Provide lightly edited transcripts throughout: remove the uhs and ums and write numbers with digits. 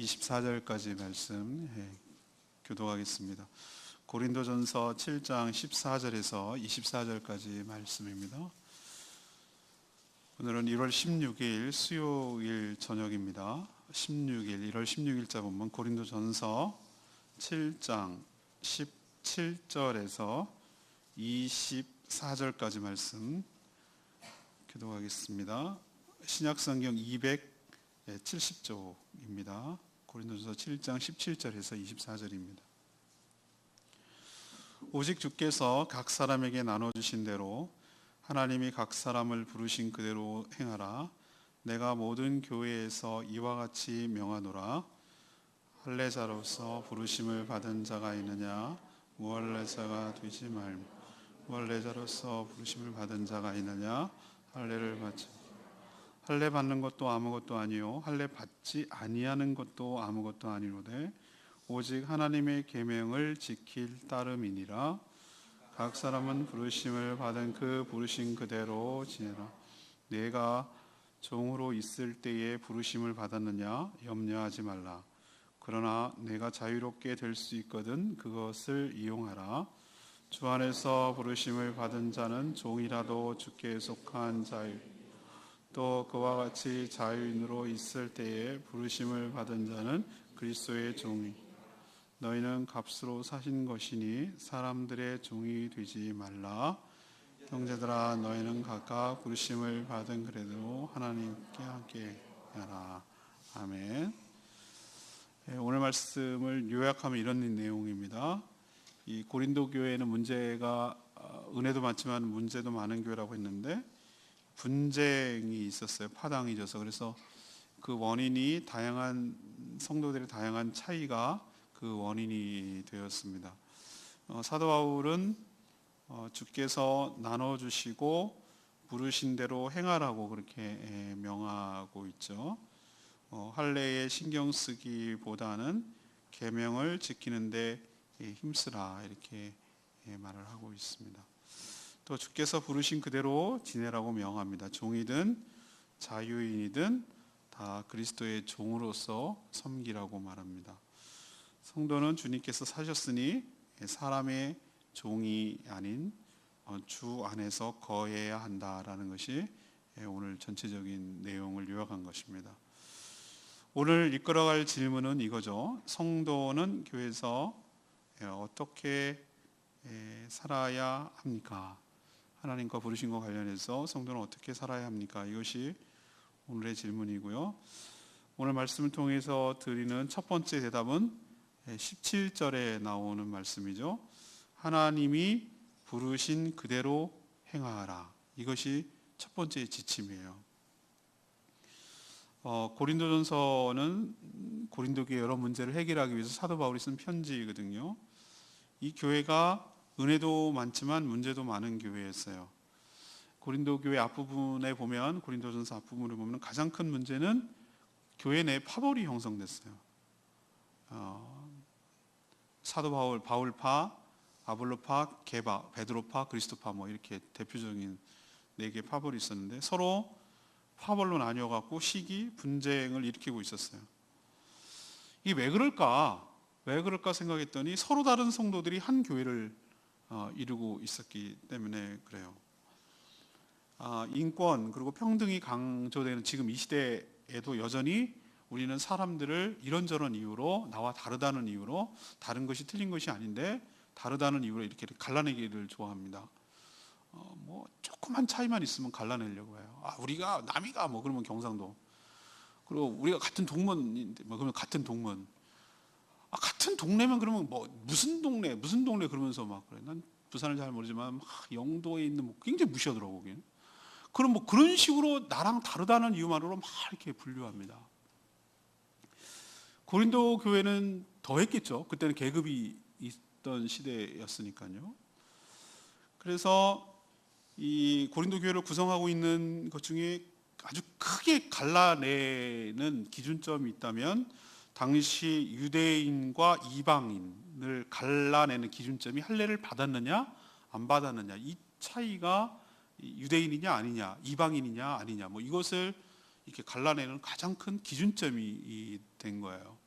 24절까지 말씀 교독하겠습니다. 고린도전서 7장 14절에서 24절까지 말씀입니다. 오늘은 1월 16일 수요일 저녁입니다. 1월 16일자 본문 고린도전서 7장 17절에서 24절까지 말씀 교독하겠습니다. 신약성경 270쪽입니다. 고린도전서 7장 17절에서 24절입니다. 오직 주께서 각 사람에게 나눠주신 대로 하나님이 각 사람을 부르신 그대로 행하라. 내가 모든 교회에서 이와 같이 명하노라. 할례자로서 부르심을 받은 자가 있느냐? 무할례자가 되지 말며 무할례자로서 부르심을 받은 자가 있느냐? 할례를 받지 할례 받는 것도 아무것도 아니요 할례 받지 아니하는 것도 아무것도 아니로되 오직 하나님의 계명을 지킬 따름이니라. 각 사람은 부르심을 받은 그 부르심 그대로 지내라. 내가 종으로 있을 때에 부르심을 받았느냐 염려하지 말라. 그러나 내가 자유롭게 될 수 있거든 그것을 이용하라. 주 안에서 부르심을 받은 자는 종이라도 주께 속한 자유 또 그와 같이 자유인으로 있을 때에 부르심을 받은 자는 그리스도의 종이 너희는 값으로 사신 것이니 사람들의 종이 되지 말라. 형제들아 너희는 각각 부르심을 받은 그래도 하나님께 함께 하라. 아멘. 오늘 말씀을 요약하면 이런 내용입니다. 이 고린도 교회는 문제가 은혜도 많지만 문제도 많은 교회라고 했는데 분쟁이 있었어요. 파당이 져서. 그래서 그 원인이 다양한 성도들의 다양한 차이가 그 원인이 되었습니다. 사도 바울은 주께서 나눠주시고 부르신 대로 행하라고 그렇게 명하고 있죠. 할례에 신경 쓰기보다는 계명을 지키는데 힘쓰라 이렇게 말을 하고 있습니다. 또 주께서 부르신 그대로 지내라고 명합니다. 종이든 자유인이든 다 그리스도의 종으로서 섬기라고 말합니다. 성도는 주님께서 사셨으니 사람의 종이 아닌 주 안에서 거해야 한다라는 것이 오늘 전체적인 내용을 요약한 것입니다. 오늘 이끌어갈 질문은 이거죠. 성도는 교회에서 어떻게 살아야 합니까? 하나님과 부르신 것 관련해서 성도는 어떻게 살아야 합니까? 이것이 오늘의 질문이고요. 오늘 말씀을 통해서 드리는 첫 번째 대답은 17절에 나오는 말씀이죠. 하나님이 부르신 그대로 행하라. 이것이 첫 번째 지침이에요. 고린도전서는 고린도교회 여러 문제를 해결하기 위해서 사도 바울이 쓴 편지거든요. 이 교회가 은혜도 많지만 문제도 많은 교회였어요. 고린도 교회 앞부분에 보면 고린도전서 앞부분을 보면 가장 큰 문제는 교회 내에 파벌이 형성됐어요. 사도 바울파, 아볼로파, 게바, 베드로파, 그리스도파 뭐 이렇게 대표적인 4개의 파벌이 있었는데 서로 파벌로 나뉘어갖고 시기, 분쟁을 일으키고 있었어요. 이게 왜 그럴까 생각했더니 서로 다른 성도들이 한 교회를 이루고 있었기 때문에 그래요. 인권 그리고 평등이 강조되는 지금 이 시대에도 여전히 우리는 사람들을 이런저런 이유로 나와 다르다는 이유로 다른 것이 틀린 것이 아닌데 다르다는 이유로 이렇게 갈라내기를 좋아합니다. 뭐 조그만 차이만 있으면 갈라내려고 해요. 우리가 남이가 뭐 그러면 경상도 그리고 우리가 같은 동문인데 뭐 그러면 같은 동문 같은 동네면 그러면 뭐 무슨 동네 그러면서 막 그래. 난 부산을 잘 모르지만 막 영도에 있는 뭐 굉장히 무시하더라고 거기는. 그럼 뭐 그런 식으로 나랑 다르다는 이유만으로 막 이렇게 분류합니다. 고린도 교회는 더 했겠죠. 그때는 계급이 있던 시대였으니까요. 그래서 이 고린도 교회를 구성하고 있는 것 중에 아주 크게 갈라내는 기준점이 있다면 당시 유대인과 이방인을 갈라내는 기준점이 할례를 받았느냐 안 받았느냐 이 차이가 유대인이냐 아니냐 이방인이냐 아니냐 뭐 이것을 이렇게 갈라내는 가장 큰 기준점이 된 거예요.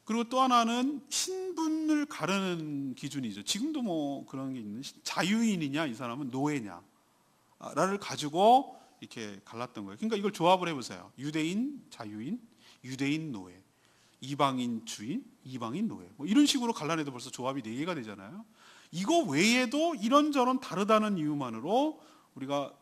그리고 또 하나는 신분을 가르는 기준이죠. 지금도 뭐 그런 게 있는, 자유인이냐 이 사람은 노예냐 라를 가지고 이렇게 갈랐던 거예요. 그러니까 이걸 조합을 해보세요. 유대인 자유인, 유대인 노예, 이방인 주인, 이방인 노예, 뭐 이런 식으로 갈라내도 벌써 조합이 4개가 되잖아요. 이거 외에도 이런저런 다르다는 이유만으로 우리가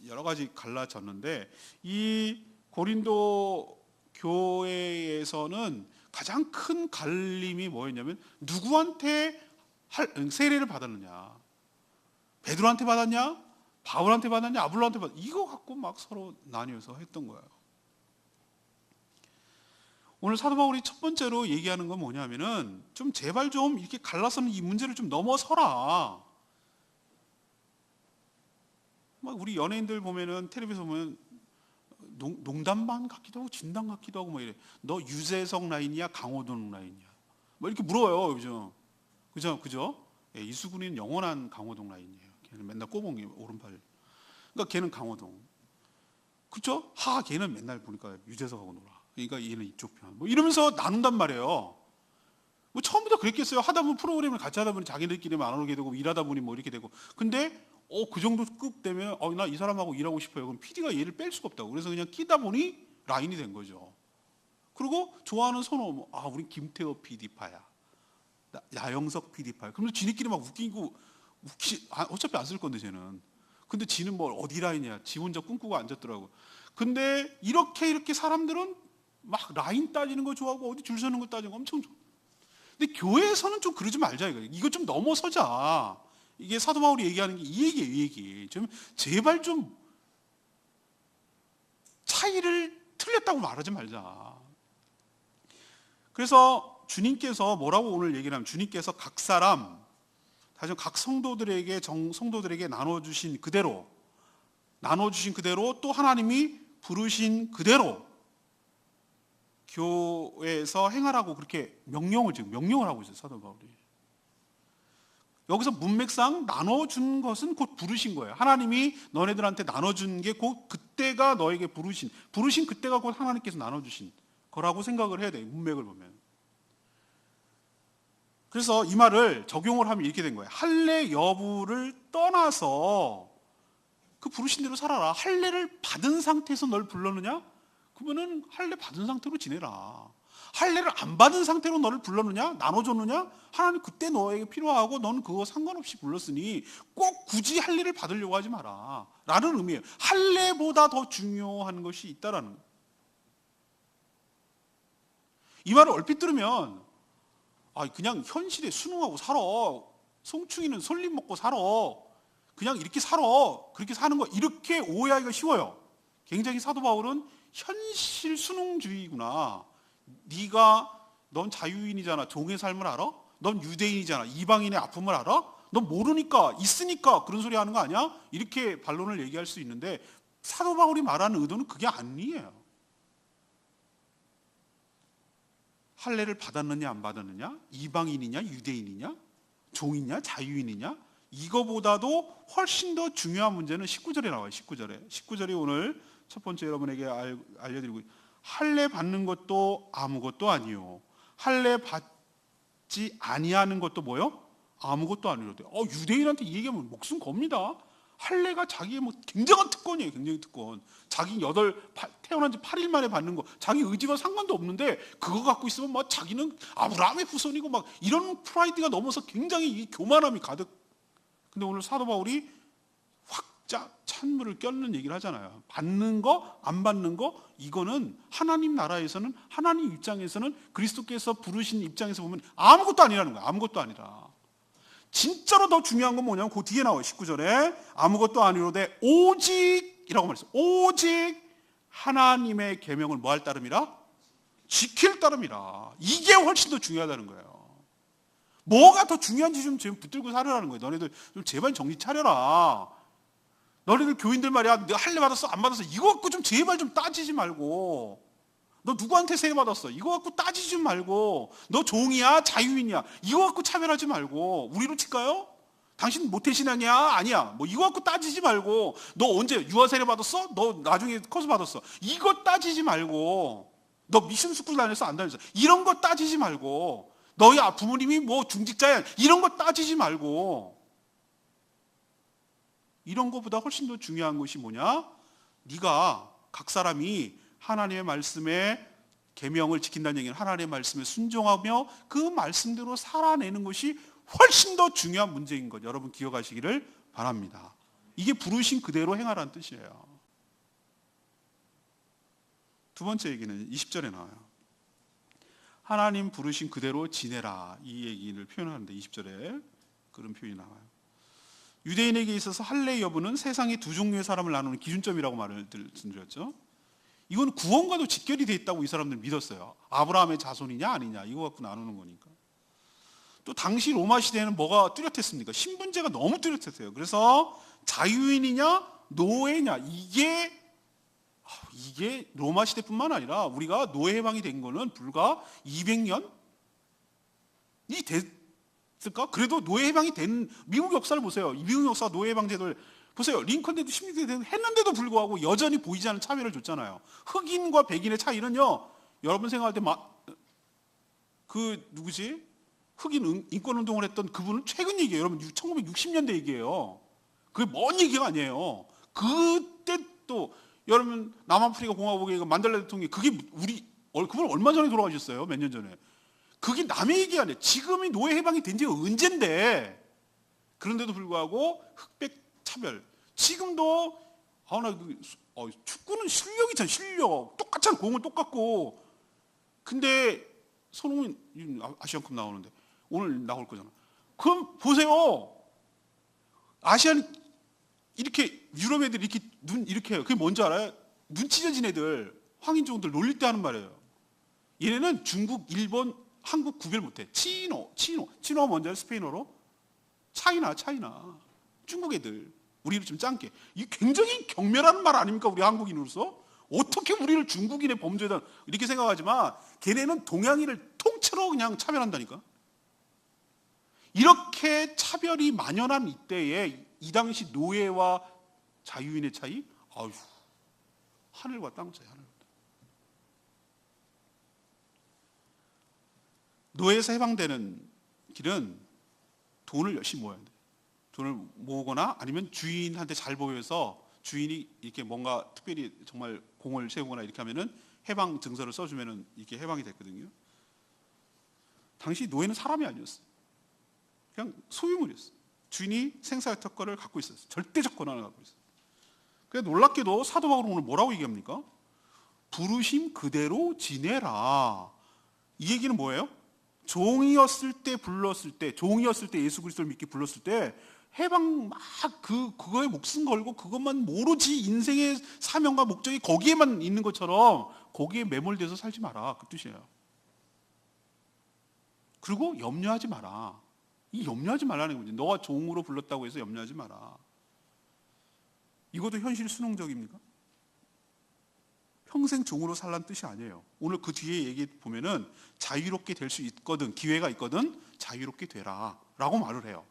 여러 가지 갈라졌는데, 이 고린도 교회에서는 가장 큰 갈림이 뭐였냐면, 누구한테 세례를 받았느냐, 베드로한테 받았냐, 바울한테 받았냐, 아볼로한테 받았냐, 이거 갖고 막 서로 나뉘어서 했던 거예요. 오늘 사도 바울이 첫 번째로 얘기하는 건 뭐냐면은, 좀 제발 좀 이렇게 갈라서는 이 문제를 좀 넘어서라. 막 우리 연예인들 보면은, 텔레비에서 보면 농담반 같기도 하고 진담 같기도 하고 뭐 이래. 너 유재석 라인이야, 강호동 라인이야, 뭐 이렇게 물어요 요즘. 그죠? 예, 이수근이는 영원한 강호동 라인이에요. 걔는 맨날 꼬봉이 오른팔. 그러니까 걔는 강호동. 그죠? 걔는 맨날 보니까 유재석하고 놀아. 그러니까 얘는 이쪽 편. 뭐 이러면서 나눈단 말이에요. 뭐 처음부터 그랬겠어요. 하다 보면, 프로그램을 같이 하다 보니 자기들끼리만 안 오게 되고, 일하다 보니 뭐 이렇게 되고. 근데 그 정도 급 되면 나 이 사람하고 일하고 싶어요. 그럼 PD가 얘를 뺄 수가 없다고. 그래서 그냥 끼다 보니 라인이 된 거죠. 그리고 좋아하는 선호, 우린 김태호 PD파야, 야영석 PD파야. 그러면서 지네끼리 막 어차피 안 쓸 건데 쟤는. 근데 지는 뭐 어디 라인이야, 지 혼자 꿈꾸고 앉았더라고. 근데 이렇게 사람들은 막 라인 따지는 거 좋아하고, 어디 줄 서는 거 따지는 거 엄청 좋아. 근데 교회에서는 좀 그러지 말자 이거. 이거 좀 넘어서자. 이게 사도 바울이 얘기하는 게 이 얘기예요, 이 얘기. 좀 제발 좀 차이를 틀렸다고 말하지 말자. 그래서 주님께서 뭐라고 오늘 얘기를 하면, 주님께서 각 사람, 다시 각 성도들에게 나눠주신 그대로 또 하나님이 부르신 그대로 교회에서 행하라고 그렇게 명령을 하고 있어요, 사도 바울이. 여기서 문맥상 나눠준 것은 곧 부르신 거예요. 하나님이 너네들한테 나눠준 게 곧 그때가 너에게 부르신 그때가 곧 하나님께서 나눠주신 거라고 생각을 해야 돼요, 문맥을 보면. 그래서 이 말을 적용을 하면 이렇게 된 거예요. 할례 여부를 떠나서 그 부르신 대로 살아라. 할례를 받은 상태에서 널 불렀느냐? 그러면은 할례 받은 상태로 지내라. 할례를 안 받은 상태로 너를 불렀느냐? 나눠줬느냐? 하나님 그때 너에게 필요하고 너는 그거 상관없이 불렀으니 꼭 굳이 할례를 받으려고 하지 마라 라는 의미예요. 할례보다 더 중요한 것이 있다라는 거예요. 이 말을 얼핏 들으면 그냥 현실에 순응하고 살아, 송충이는 솔잎 먹고 살아, 그냥 이렇게 살아, 그렇게 사는 거, 이렇게 오해하기가 쉬워요. 굉장히 사도 바울은 현실 순응주의구나. 넌 자유인이잖아, 종의 삶을 알아? 넌 유대인이잖아, 이방인의 아픔을 알아? 넌 모르니까, 있으니까 그런 소리 하는 거 아니야? 이렇게 반론을 얘기할 수 있는데, 사도 바울이 말하는 의도는 그게 아니에요. 할례를 받았느냐 안 받았느냐, 이방인이냐 유대인이냐, 종이냐 자유인이냐, 이거보다도 훨씬 더 중요한 문제는 19절에 나와요. 19절이 오늘 첫 번째 여러분에게 알려드리고, 할례 받는 것도 아무것도 아니요, 할례 받지 아니하는 것도 뭐요? 아무것도 아니로돼. 유대인한테 이 얘기하면 목숨 겁니다. 할례가 자기의 굉장한 특권이에요. 굉장히 특권. 자기 태어난 지 8일 만에 받는 거, 자기 의지와 상관도 없는데 그거 갖고 있으면 자기는 아브라함의 후손이고 이런 프라이드가 넘어서 굉장히 이 교만함이 가득. 근데 오늘 사도 바울이 찬물을 껴는 얘기를 하잖아요. 받는 거, 안 받는 거, 이거는 하나님 나라에서는, 하나님 입장에서는, 그리스도께서 부르신 입장에서 보면 아무것도 아니라는 거예요. 아무것도 아니라. 진짜로 더 중요한 건 뭐냐면 그 뒤에 나와요. 19절에 아무것도 아니로되 오직이라고 말했어요. 오직 하나님의 계명을 뭐 할 따름이라? 지킬 따름이라. 이게 훨씬 더 중요하다는 거예요. 뭐가 더 중요한지 좀 붙들고 살으라는 거예요. 너네들 좀 제발 정신 차려라. 너네들 교인들 말이야, 내가 할례 받았어 안 받았어 이거 갖고 좀 제발 좀 따지지 말고, 너 누구한테 세례 받았어 이거 갖고 따지지 좀 말고, 너 종이야 자유인이야 이거 갖고 차별하지 말고, 우리로 칠까요? 당신 모태신앙이야 아니야 이거 갖고 따지지 말고, 너 언제 유아 세례 받았어? 너 나중에 커서 받았어 이거 따지지 말고, 너 미션 스쿨 다녔어 안 다녔어? 이런 거 따지지 말고, 너희 부모님이 뭐 중직자야 이런 거 따지지 말고, 이런 거보다 훨씬 더 중요한 것이 뭐냐? 네가 각 사람이 하나님의 말씀에 계명을 지킨다는 얘기는 하나님의 말씀에 순종하며 그 말씀대로 살아내는 것이 훨씬 더 중요한 문제인 것, 여러분 기억하시기를 바랍니다. 이게 부르신 그대로 행하라는 뜻이에요. 두 번째 얘기는 20절에 나와요. 하나님 부르신 그대로 지내라, 이 얘기를 표현하는데 20절에 그런 표현이 나와요. 유대인에게 있어서 할례 여부는 세상의 두 종류의 사람을 나누는 기준점이라고 말씀드렸죠. 이건 구원과도 직결이 돼 있다고 이 사람들은 믿었어요. 아브라함의 자손이냐 아니냐 이거 갖고 나누는 거니까. 또 당시 로마 시대에는 뭐가 뚜렷했습니까? 신분제가 너무 뚜렷했어요. 그래서 자유인이냐 노예냐, 이게 로마 시대뿐만 아니라 우리가 노예 해방이 된 거는 불과 200년이 됐을까? 그래도 노예 해방이 된 미국 역사를 보세요. 미국 역사 노예 해방 제도를 보세요. 링컨 때도 16대 했는데도 불구하고 여전히 보이지 않는 차별을 줬잖아요. 흑인과 백인의 차이는요, 여러분 생각할 때 누구지? 흑인 인권 운동을 했던 그분은 최근 얘기예요. 여러분 1960년대 얘기예요. 그게 먼 얘기가 아니에요. 그때 또 여러분 남아프리카 공화국의 만델라 대통령이 그분 얼마 전에 돌아가셨어요. 몇 년 전에. 그게 남의 얘기 아니에요. 지금이 노예 해방이 된 지가 언젠데. 그런데도 불구하고 흑백 차별. 지금도 축구는 실력이잖아. 실력. 똑같잖아. 공은 똑같고. 근데 손흥민 아시안컵 나오는데 오늘 나올 거잖아. 그럼 보세요. 아시안 이렇게 유럽 애들 이렇게 눈 이렇게 해요. 그게 뭔지 알아요? 눈 찢어진 애들, 황인종들 놀릴 때 하는 말이에요. 얘네는 중국, 일본, 한국 구별 못해. 치노가 뭔지 알아요? 스페인어로? 차이나. 중국 애들. 우리를 좀 짱게. 이게 굉장히 경멸하는 말 아닙니까? 우리 한국인으로서? 어떻게 우리를 중국인의 범죄다 이렇게 생각하지만 걔네는 동양인을 통째로 그냥 차별한다니까. 이렇게 차별이 만연한 이때에 이 당시 노예와 자유인의 차이? 하늘과 땅 차이. 노예에서 해방되는 길은 돈을 열심히 모아야 돼. 돈을 모으거나 아니면 주인한테 잘 보여서 주인이 이렇게 뭔가 특별히 정말 공을 세우거나 이렇게 하면은 해방 증서를 써주면은 이렇게 해방이 됐거든요. 당시 노예는 사람이 아니었어요. 그냥 소유물이었어요. 주인이 생사의 특권을 갖고 있었어요. 절대적 권한을 갖고 있어요. 그래서 놀랍게도 사도 바울은 오늘 뭐라고 얘기합니까? 부르심 그대로 지내라. 이 얘기는 뭐예요? 종이었을 때 예수 그리스도를 믿기 불렀을 때 해방 그거에 목숨 걸고 그것만 모르지 인생의 사명과 목적이 거기에만 있는 것처럼 거기에 매몰돼서 살지 마라. 그 뜻이에요. 그리고 염려하지 마라. 이 염려하지 말라는 거지. 너가 종으로 불렀다고 해서 염려하지 마라. 이것도 현실 수능적입니까? 평생 종으로 살라는 뜻이 아니에요. 오늘 그 뒤에 얘기 보면은 자유롭게 될 수 있거든, 기회가 있거든 자유롭게 되라 라고 말을 해요.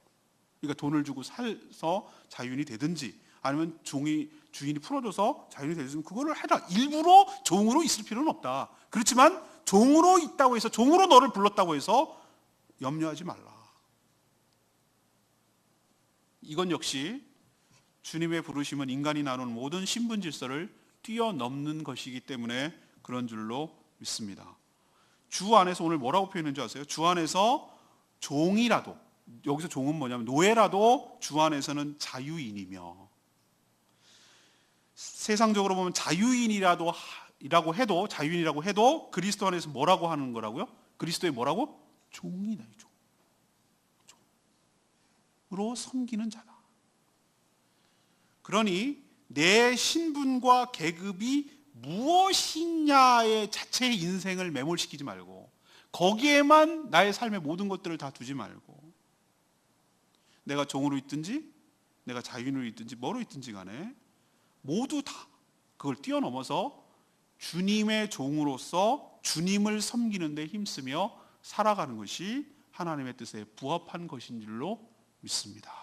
그러니까 돈을 주고 살서 자유인이 되든지 아니면 주인이 풀어줘서 자유인이 되든지 그거를 해라. 일부러 종으로 있을 필요는 없다. 그렇지만 종으로 있다고 해서 종으로 너를 불렀다고 해서 염려하지 말라. 이건 역시 주님의 부르심은 인간이 나누는 모든 신분 질서를 뛰어넘는 것이기 때문에 그런 줄로 믿습니다. 주 안에서 오늘 뭐라고 표현했는지 아세요? 주 안에서 종이라도, 여기서 종은 뭐냐면 노예라도 주 안에서는 자유인이며, 세상적으로 보면 자유인이라고 해도 그리스도 안에서 뭐라고 하는 거라고요? 그리스도의 뭐라고? 종이다. 종으로 섬기는 자다. 그러니 내 신분과 계급이 무엇이냐의 자체의 인생을 매몰시키지 말고 거기에만 나의 삶의 모든 것들을 다 두지 말고 내가 종으로 있든지 내가 자유인으로 있든지 뭐로 있든지 간에 모두 다 그걸 뛰어넘어서 주님의 종으로서 주님을 섬기는 데 힘쓰며 살아가는 것이 하나님의 뜻에 부합한 것인 줄로 믿습니다.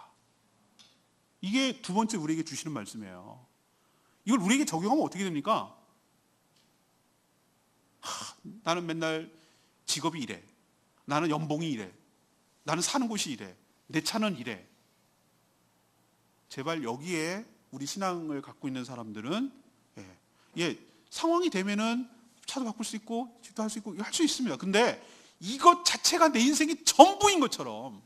이게 두 번째 우리에게 주시는 말씀이에요. 이걸 우리에게 적용하면 어떻게 됩니까? 나는 맨날 직업이 이래, 나는 연봉이 이래, 나는 사는 곳이 이래, 내 차는 이래. 제발 여기에 우리 신앙을 갖고 있는 사람들은 상황이 되면은 차도 바꿀 수 있고 집도 할 수 있고 할 수 있습니다. 근데 이것 자체가 내 인생이 전부인 것처럼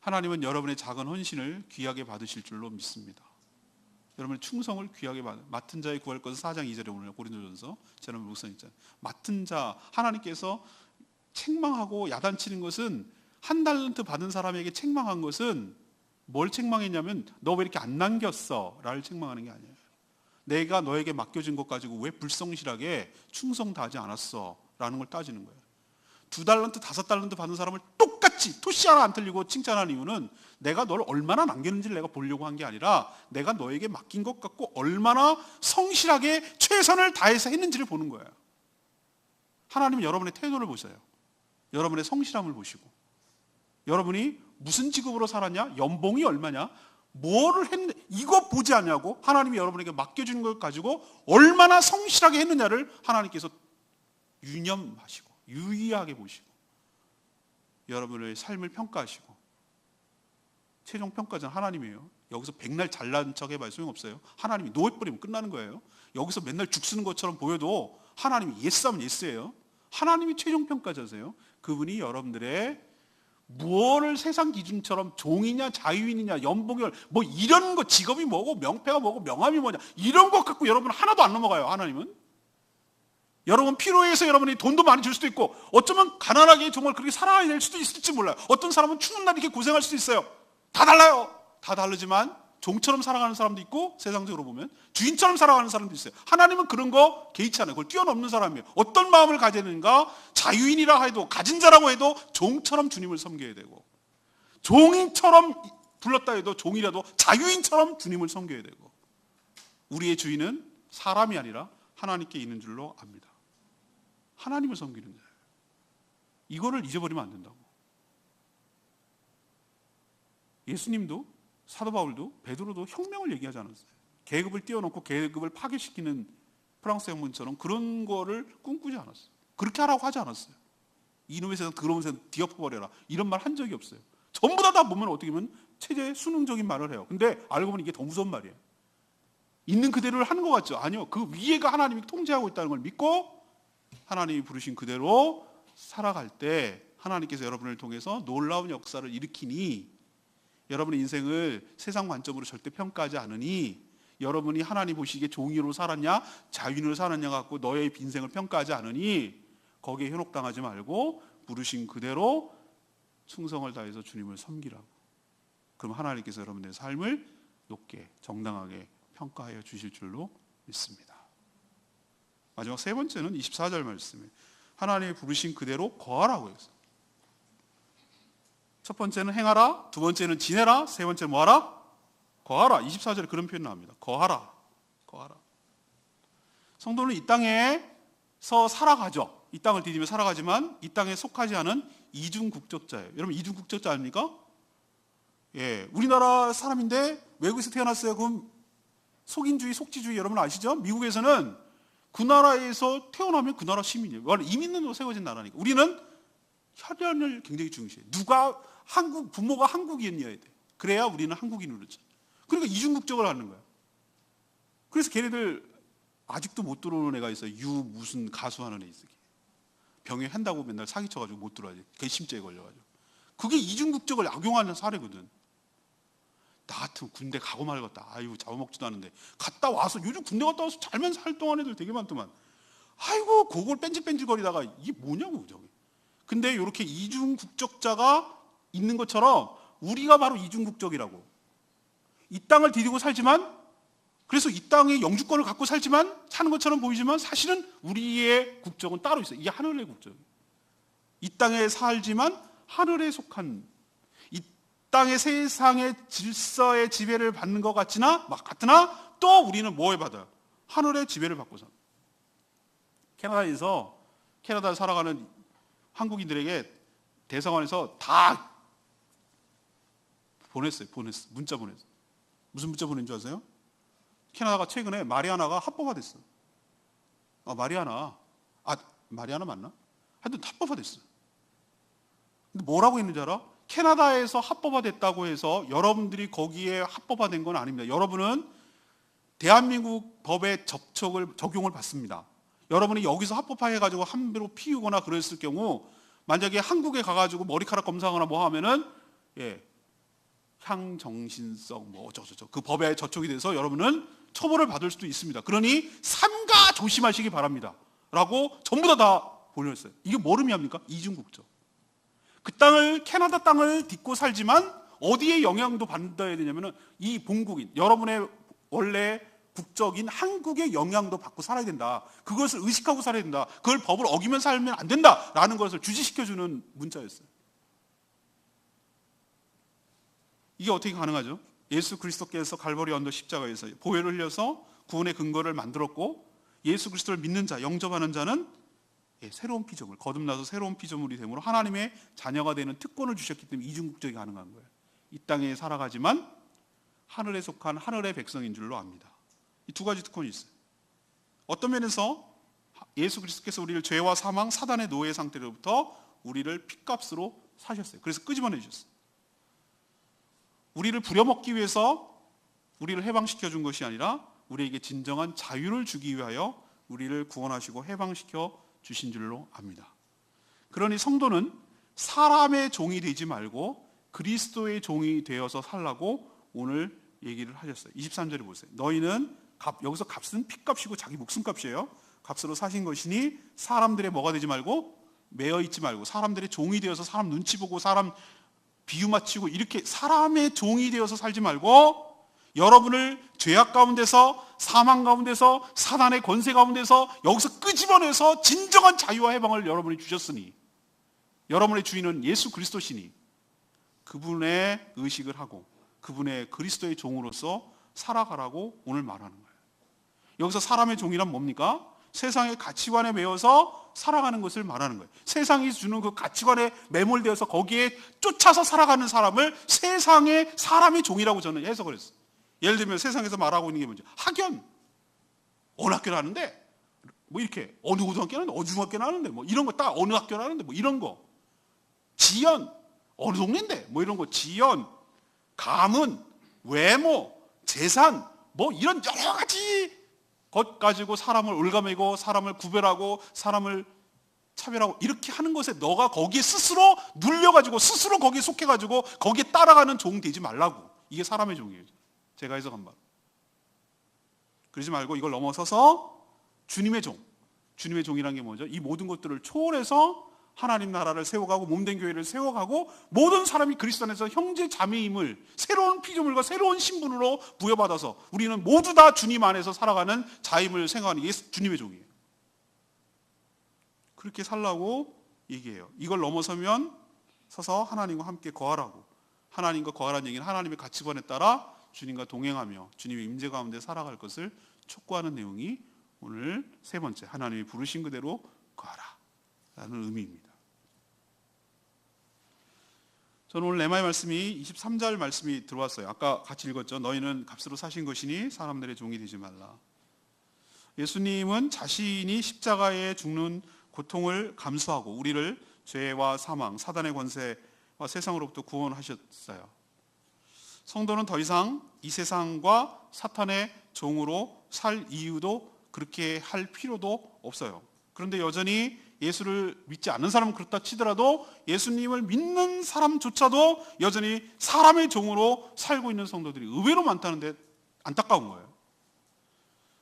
하나님은 여러분의 작은 헌신을 귀하게 받으실 줄로 믿습니다. 여러분의 충성을 귀하게 맡은 자의 구할 것은 4장 2절에 오늘 고린도전서 저는 목사님 있잖아요. 맡은 자, 하나님께서 책망하고 야단치는 것은 한 달란트 받은 사람에게 책망한 것은 뭘 책망했냐면 너 왜 이렇게 안 남겼어? 라를 책망하는 게 아니에요. 내가 너에게 맡겨진 것 가지고 왜 불성실하게 충성 다하지 않았어? 라는 걸 따지는 거예요. 2달란트, 5달란트 받은 사람을 똑같이 토시 하나 안 틀리고 칭찬하는 이유는 내가 너를 얼마나 남겼는지를 내가 보려고 한 게 아니라 내가 너에게 맡긴 것 같고 얼마나 성실하게 최선을 다해서 했는지를 보는 거예요. 하나님은 여러분의 태도를 보셔요. 여러분의 성실함을 보시고 여러분이 무슨 직업으로 살았냐? 연봉이 얼마냐? 뭐를 했는데 이거 보지 않냐고 하나님이 여러분에게 맡겨주는 걸 가지고 얼마나 성실하게 했느냐를 하나님께서 유념하시고 유의하게 보시고 여러분의 삶을 평가하시고 최종 평가자는 하나님이에요. 여기서 백날 잘난 척 해봐야 소용없어요. 하나님이 노예버리면 끝나는 거예요. 여기서 맨날 죽 쓰는 것처럼 보여도 하나님이 예스하면 예스예요. 하나님이 최종 평가자세요. 그분이 여러분들의 무엇을 세상 기준처럼 종이냐 자유인이냐 연봉이 뭐 이런 거 직업이 뭐고 명패가 뭐고 명함이 뭐냐 이런 것 갖고 여러분 하나도 안 넘어가요. 하나님은 여러분 필요해서 여러분이 돈도 많이 줄 수도 있고 어쩌면 가난하게 정말 그렇게 살아야 될 수도 있을지 몰라요. 어떤 사람은 추운 날 이렇게 고생할 수도 있어요. 다 달라요. 다 다르지만 종처럼 살아가는 사람도 있고 세상적으로 보면 주인처럼 살아가는 사람도 있어요. 하나님은 그런 거 개의치 않아요. 그걸 뛰어넘는 사람이에요. 어떤 마음을 가지는가 자유인이라 해도 가진 자라고 해도 종처럼 주님을 섬겨야 되고 종인처럼 불렀다 해도 종이라도 자유인처럼 주님을 섬겨야 되고 우리의 주인은 사람이 아니라 하나님께 있는 줄로 압니다. 하나님을 섬기는 자예요. 이거를 잊어버리면 안 된다고. 예수님도 사도 바울도 베드로도 혁명을 얘기하지 않았어요. 계급을 뛰어넘고 계급을 파괴시키는 프랑스 혁명처럼 그런 거를 꿈꾸지 않았어요. 그렇게 하라고 하지 않았어요. 이놈의 세상 더러운 세상 뒤엎어버려라 이런 말 한 적이 없어요. 전부 다 보면 어떻게 보면 체제 순응적인 말을 해요. 근데 알고 보니 이게 더 무서운 말이에요. 있는 그대로를 하는 것 같죠? 아니요. 그 위에가 하나님이 통제하고 있다는 걸 믿고 하나님이 부르신 그대로 살아갈 때 하나님께서 여러분을 통해서 놀라운 역사를 일으키니 여러분의 인생을 세상 관점으로 절대 평가하지 않으니 여러분이 하나님 보시기에 종이로 살았냐 자유인으로 살았냐 갖고 너의 인생을 평가하지 않으니 거기에 현혹당하지 말고 부르신 그대로 충성을 다해서 주님을 섬기라고. 그럼 하나님께서 여러분의 삶을 높게 정당하게 평가하여 주실 줄로 믿습니다. 마지막 세 번째는 24절 말씀에 하나님이 부르신 그대로 거하라고 했어요. 첫 번째는 행하라, 두 번째는 지내라, 세 번째는 뭐하라? 거하라. 24절에 그런 표현 나옵니다. 거하라. 거하라. 성도는 이 땅에서 살아가죠. 이 땅을 디디며 살아가지만 이 땅에 속하지 않은 이중 국적자예요. 여러분 이중 국적자 아닙니까? 예, 우리나라 사람인데 외국에서 태어났어요. 그럼 속인주의, 속지주의 여러분 아시죠? 미국에서는 그 나라에서 태어나면 그 나라 시민이에요. 이민으로 세워진 나라니까. 우리는 혈연을 굉장히 중시해요. 누가 부모가 한국인이어야 돼. 그래야 우리는 한국인으로 그렇죠. 그러니까 이중국적을 하는 거야. 그래서 걔네들 아직도 못 들어오는 애가 있어요. 무슨 가수 하는 애 있어요. 병에 한다고 맨날 사기쳐가지고 못 들어와야지. 괘씸죄에 걸려가지고. 그게 이중국적을 악용하는 사례거든. 나 같으면 군대 가고 말겠다. 아이고 잡아먹지도 않은데 갔다 와서 요즘 군대 갔다 와서 잘만 살 동안 애들 되게 많더만. 아이고 그걸 뺀질뺀질거리다가 이게 뭐냐고 저게. 근데 이렇게 이중국적자가 있는 것처럼 우리가 바로 이중국적이라고. 이 땅을 디디고 살지만 그래서 이 땅의 영주권을 갖고 살지만 사는 것처럼 보이지만 사실은 우리의 국적은 따로 있어요. 이게 하늘의 국적. 이 땅에 살지만 하늘에 속한 이 땅의 세상의 질서의 지배를 받는 것 같으나 또 우리는 뭐에 받아요? 하늘의 지배를 받고 삽니다. 캐나다에 살아가는 한국인들에게 대사관에서 다 보냈어요. 문자 보냈어요. 무슨 문자 보낸 줄 아세요? 캐나다가 최근에 마리아나가 합법화 됐어. 마리아나 맞나? 하여튼 합법화됐어요. 근데 뭐라고 했는지 알아? 캐나다에서 합법화됐다고 해서 여러분들이 거기에 합법화된 건 아닙니다. 여러분은 대한민국 법의 적용을 받습니다. 여러분이 여기서 합법화해가지고 함부로 피우거나 그랬을 경우, 만약에 한국에 가가지고 머리카락 검사하거나 뭐 하면은, 향정신성 뭐 어쩌고저쩌고 그 법에 저촉이 돼서 여러분은 처벌을 받을 수도 있습니다. 그러니 삼가 조심하시기 바랍니다. 라고 전부 다 보냈어요. 이게 뭘 의미합니까? 이중국적. 그 땅을, 캐나다 땅을 딛고 살지만 어디에 영향도 받아야 되냐면은 이 본국인, 여러분의 원래 국적인 한국의 영향도 받고 살아야 된다. 그것을 의식하고 살아야 된다. 그걸 법을 어기면 살면 안 된다라는 것을 주지시켜주는 문자였어요. 이게 어떻게 가능하죠? 예수 그리스도께서 갈보리 언덕 십자가에서 보혈을 흘려서 구원의 근거를 만들었고, 예수 그리스도를 믿는 자, 영접하는 자는 새로운 피조물, 거듭나서 새로운 피조물이 되므로 하나님의 자녀가 되는 특권을 주셨기 때문에 이중국적이 가능한 거예요. 이 땅에 살아가지만 하늘에 속한 하늘의 백성인 줄로 압니다. 이 두 가지 특권이 있어요. 어떤 면에서 예수 그리스도께서 우리를 죄와 사망, 사단의 노예 상태로부터 우리를 핏값으로 사셨어요. 그래서 끄집어내 주셨어요. 우리를 부려먹기 위해서 우리를 해방시켜 준 것이 아니라 우리에게 진정한 자유를 주기 위하여 우리를 구원하시고 해방시켜 주신 줄로 압니다. 그러니 성도는 사람의 종이 되지 말고 그리스도의 종이 되어서 살라고 오늘 얘기를 하셨어요. 23절에 보세요. 너희는 여기서 값은 핏값이고 자기 목숨값이에요. 값으로 사신 것이니 사람들의 뭐가 되지 말고, 매여 있지 말고, 사람들의 종이 되어서 사람 눈치 보고 사람 비유 맞추고 이렇게 사람의 종이 되어서 살지 말고, 여러분을 죄악 가운데서, 사망 가운데서, 사단의 권세 가운데서 여기서 끄집어내서 진정한 자유와 해방을 여러분이 주셨으니, 여러분의 주인은 예수 그리스도시니 그분의 의식을 하고 그분의 그리스도의 종으로서 살아가라고 오늘 말하는 거예요. 여기서 사람의 종이란 뭡니까? 세상의 가치관에 매여서 살아가는 것을 말하는 거예요. 세상이 주는 그 가치관에 매몰되어서 거기에 쫓아서 살아가는 사람을 세상의 사람의 종이라고 저는 해석을 했어요. 예를 들면 세상에서 말하고 있는 게 뭐죠? 학연. 어느 학교 나는데? 뭐 이렇게. 어느 고등학교 나는데? 어느 중학교 나는데? 뭐 이런 거 딱 어느 학교 나는데? 뭐 이런 거. 지연. 어느 동네인데? 뭐 이런 거. 지연. 가문. 외모. 재산. 뭐 이런 여러 가지 것 가지고 사람을 올가매고 사람을 구별하고 사람을 차별하고 이렇게 하는 것에 너가 거기에 스스로 눌려가지고 스스로 거기에 속해가지고 거기에 따라가는 종 되지 말라고. 이게 사람의 종이에요. 제가 해석한 바로. 그러지 말고 이걸 넘어서서 주님의 종. 주님의 종이라는 게 뭐죠? 이 모든 것들을 초월해서 하나님 나라를 세워가고 몸된 교회를 세워가고 모든 사람이 그리스도 안에서 형제 자매임을 새로운 피조물과 새로운 신분으로 부여받아서 우리는 모두 다 주님 안에서 살아가는 자임을 생각하는 게 주님의 종이에요. 그렇게 살라고 얘기해요. 이걸 넘어서면 서서 하나님과 함께 거하라고. 하나님과 거하라는 얘기는 하나님의 가치관에 따라 주님과 동행하며 주님의 임재 가운데 살아갈 것을 촉구하는 내용이 오늘 세 번째, 하나님이 부르신 그대로 거하라 라는 의미입니다. 저는 오늘 레마의 말씀이 23절 말씀이 들어왔어요. 아까 같이 읽었죠. 너희는 값으로 사신 것이니 사람들의 종이 되지 말라. 예수님은 자신이 십자가에 죽는 고통을 감수하고 우리를 죄와 사망, 사단의 권세와 세상으로부터 구원하셨어요. 성도는 더 이상 이 세상과 사탄의 종으로 살 이유도 그렇게 할 필요도 없어요. 그런데 여전히 예수를 믿지 않는 사람은 그렇다 치더라도 예수님을 믿는 사람조차도 여전히 사람의 종으로 살고 있는 성도들이 의외로 많다는데 안타까운 거예요.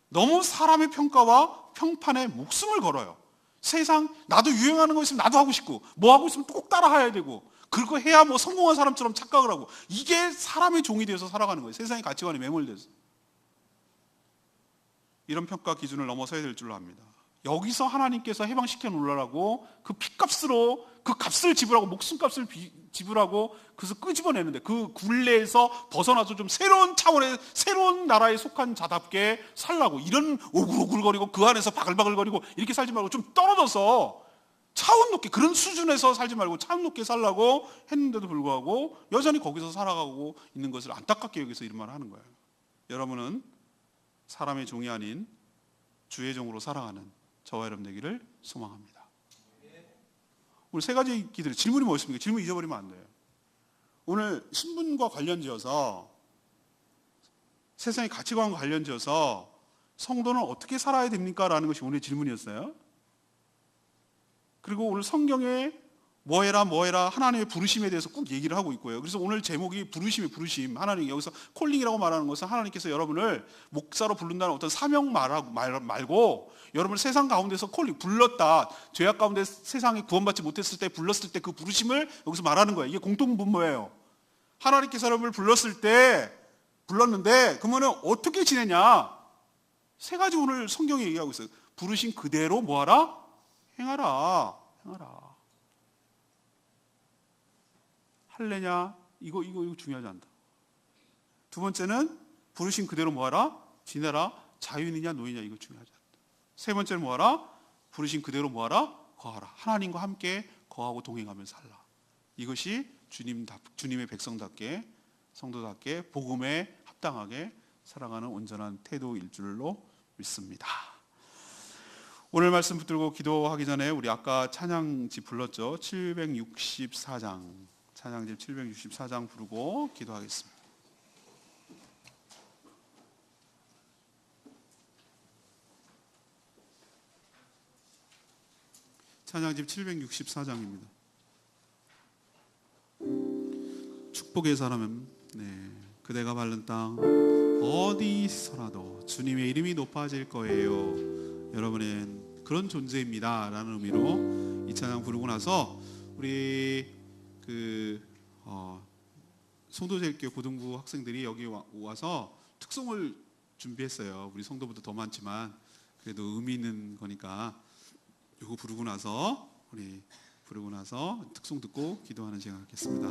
너무 사람의 평가와 평판에 목숨을 걸어요. 세상 나도 유행하는 거 있으면 나도 하고 싶고 뭐 하고 있으면 꼭 따라해야 되고 그거 해야 뭐 성공한 사람처럼 착각을 하고 이게 사람의 종이 되어서 살아가는 거예요. 세상의 가치관에 매몰돼서. 이런 평가 기준을 넘어서야 될 줄로 압니다. 여기서 하나님께서 해방시켜 놓으라고 그 핏값으로 그 값을 지불하고 목숨값을 지불하고 그래서 끄집어내는데 그 굴레에서 벗어나서 좀 새로운 차원의 새로운 나라에 속한 자답게 살라고 이런 오글오글거리고 그 안에서 바글바글거리고 이렇게 살지 말고 좀 떨어져서 차원 높게 그런 수준에서 살지 말고 차원 높게 살라고 했는데도 불구하고 여전히 거기서 살아가고 있는 것을 안타깝게 여기서 이런 말을 하는 거예요. 여러분은 사람의 종이 아닌 주의 종으로 살아가는 저와 여러분 되기를 소망합니다. 오늘 세 가지 기도를 질문이 뭐였습니까? 질문 잊어버리면 안 돼요. 오늘 신분과 관련지어서 세상의 가치관과 관련지어서 성도는 어떻게 살아야 됩니까? 라는 것이 오늘의 질문이었어요. 그리고 오늘 성경에 뭐해라 하나님의 부르심에 대해서 꼭 얘기를 하고 있고요. 그래서 오늘 제목이 부르심. 하나님, 여기서 콜링이라고 말하는 것은 하나님께서 여러분을 목사로 부른다는 어떤 사명 말고 여러분을 세상 가운데서 불렀다. 죄악 가운데 세상에 구원받지 못했을 때 불렀을 때 그 부르심을 여기서 말하는 거예요. 이게 공통분모예요. 하나님께서 여러분을 불렀는데 그러면 어떻게 지내냐? 세 가지 오늘 성경이 얘기하고 있어요. 부르신 그대로 뭐하라? 행하라. 할래냐? 이거 중요하지 않다. 두 번째는 부르신 그대로 뭐하라? 지내라. 자유인이냐 노예냐 이거 중요하지 않다. 세 번째는 뭐하라? 부르신 그대로 뭐하라? 거하라. 하나님과 함께 거하고 동행하면서 살라. 이것이 주님의 백성답게 성도답게 복음에 합당하게 살아가는 온전한 태도일 줄로 믿습니다. 오늘 말씀 붙들고 기도하기 전에 우리 아까 찬양집 불렀죠. 764장 찬양집 764장 부르고 기도하겠습니다. 찬양집 764장입니다. 축복의 사람은 그대가 밟는 땅 어디서라도 주님의 이름이 높아질 거예요. 여러분은 그런 존재입니다 라는 의미로 이 찬양 부르고 나서 우리 성도제일교회 고등부 학생들이 여기 와서 특송을 준비했어요. 우리 성도보다 더 많지만 그래도 의미 있는 거니까 이거 부르고 나서 특송 듣고 기도하는 시간 갖겠습니다.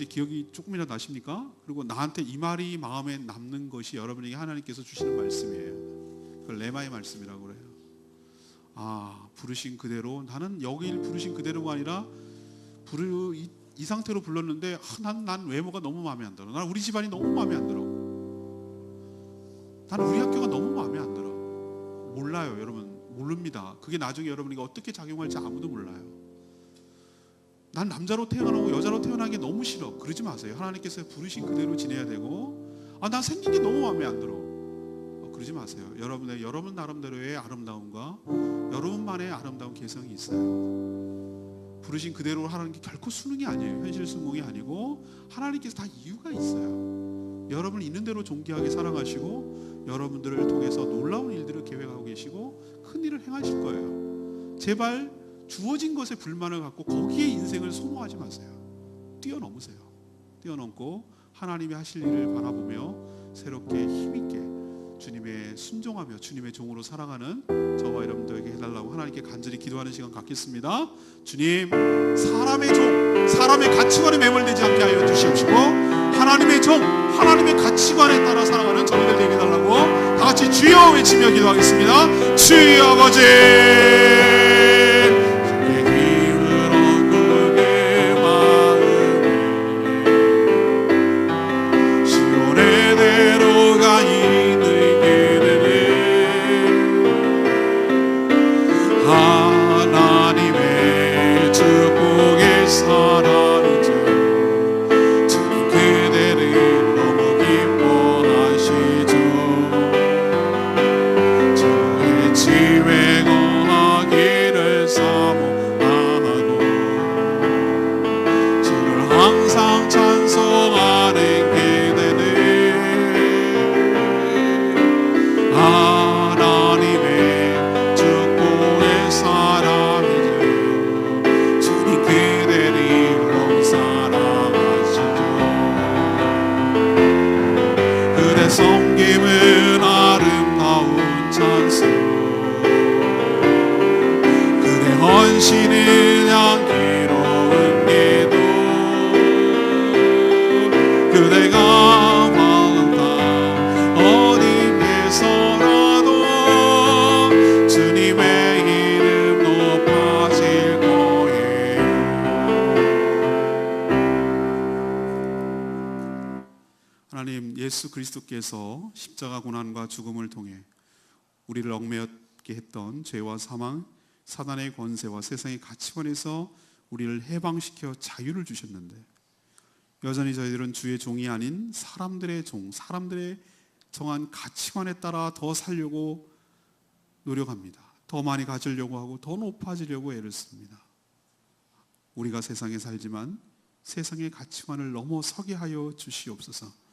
기억이 조금이라도 나십니까? 그리고 나한테 이 말이 마음에 남는 것이 여러분에게 하나님께서 주시는 말씀이에요. 그걸 레마의 말씀이라고 그래요. 부르신 그대로, 나는 여기를 부르신 그대로가 아니라 이 상태로 불렀는데 난 외모가 너무 마음에 안 들어. 난 우리 집안이 너무 마음에 안 들어. 나는 우리 학교가 너무 마음에 안 들어. 몰라요, 여러분. 모릅니다. 그게 나중에 여러분에게 어떻게 작용할지 아무도 몰라요. 난 남자로 태어나고 여자로 태어나는 게 너무 싫어. 그러지 마세요. 하나님께서 부르신 그대로 지내야 되고, 난 생긴 게 너무 마음에 안 들어. 그러지 마세요. 여러분 나름대로의 아름다움과 여러분만의 아름다운 개성이 있어요. 부르신 그대로 하라는 게 결코 수능이 아니에요. 현실 순공이 아니고 하나님께서 다 이유가 있어요. 여러분 있는 대로 존귀하게 사랑하시고 여러분들을 통해서 놀라운 일들을 계획하고 계시고 큰 일을 행하실 거예요. 제발 주어진 것에 불만을 갖고 거기에 인생을 소모하지 마세요. 뛰어넘으세요. 뛰어넘고 하나님이 하실 일을 바라보며 새롭게 힘있게 주님의 순종하며 주님의 종으로 살아가는 저와 여러분들에게 해달라고 하나님께 간절히 기도하는 시간 갖겠습니다. 주님, 사람의 종, 사람의 가치관에 매몰되지 않게 하여 주시옵시고 하나님의 종, 하나님의 가치관에 따라 살아가는 외치며 기도하겠습니다. 주의 아버지, 섬김은 아름다운 찬송, 그대 헌신은 향기로운 기도, 그대가 마음 다 어디에서라도 주님의 이름 높아질 거예요. 하나님, 예수 그리스도께서 십자가 고난과 죽음을 통해 우리를 얽매였게 했던 죄와 사망, 사단의 권세와 세상의 가치관에서 우리를 해방시켜 자유를 주셨는데, 여전히 저희들은 주의 종이 아닌 사람들의 종, 사람들의 정한 가치관에 따라 더 살려고 노력합니다. 더 많이 가지려고 하고 더 높아지려고 애를 씁니다. 우리가 세상에 살지만 세상의 가치관을 넘어서게 하여 주시옵소서.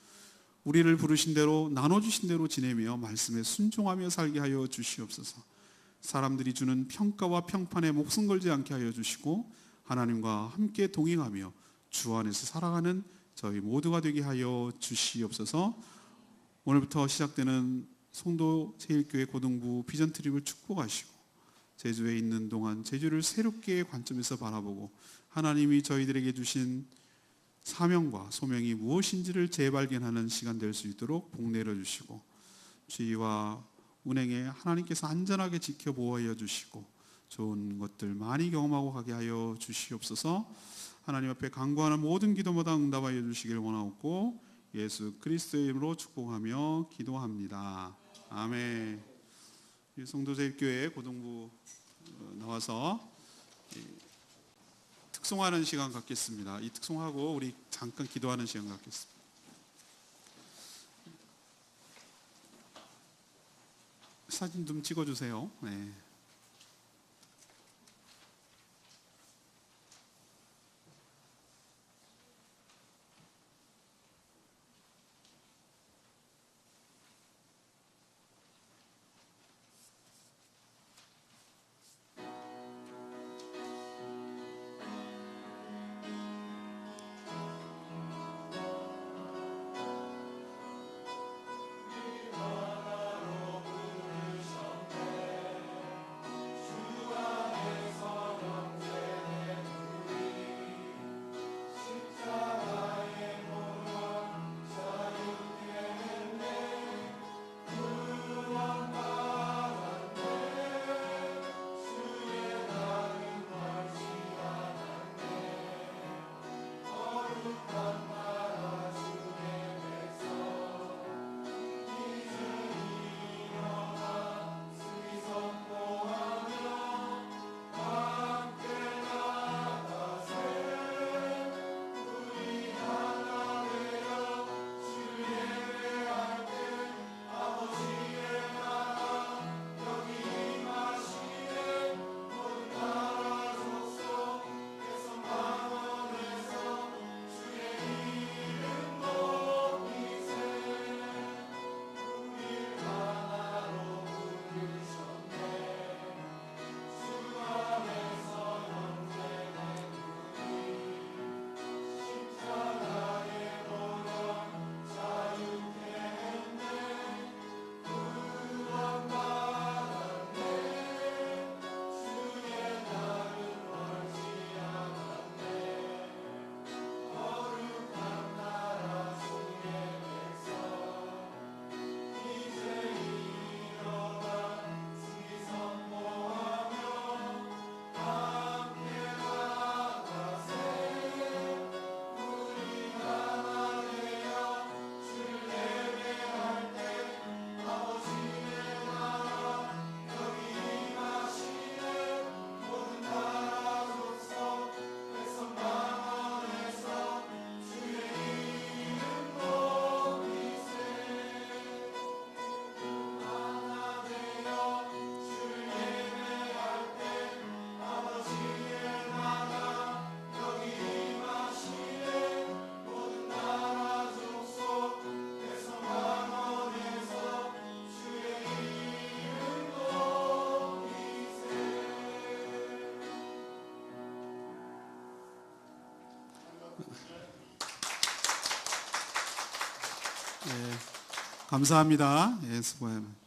우리를 부르신 대로, 나눠주신 대로 지내며 말씀에 순종하며 살게 하여 주시옵소서. 사람들이 주는 평가와 평판에 목숨 걸지 않게 하여 주시고, 하나님과 함께 동행하며 주 안에서 살아가는 저희 모두가 되게 하여 주시옵소서. 오늘부터 시작되는 송도 제1교회 고등부 비전 트립을 축복하시고, 제주에 있는 동안 제주를 새롭게 관점에서 바라보고 하나님이 저희들에게 주신 사명과 소명이 무엇인지를 재발견하는 시간 될 수 있도록 복 내려주시고, 주의와 운행에 하나님께서 안전하게 지켜 보호하여 주시고 좋은 것들 많이 경험하고 가게 하여 주시옵소서. 하나님 앞에 간구하는 모든 기도마다 응답하여 주시길 원하옵고, 예수 그리스도의 이름으로 축복하며 기도합니다. 아멘. 송도 제1교회 고등부 나와서 특송하는 시간 갖겠습니다. 이 특송하고 우리 잠깐 기도하는 시간 갖겠습니다. 사진 좀 찍어주세요. 네. 감사합니다. 예, 수고해요.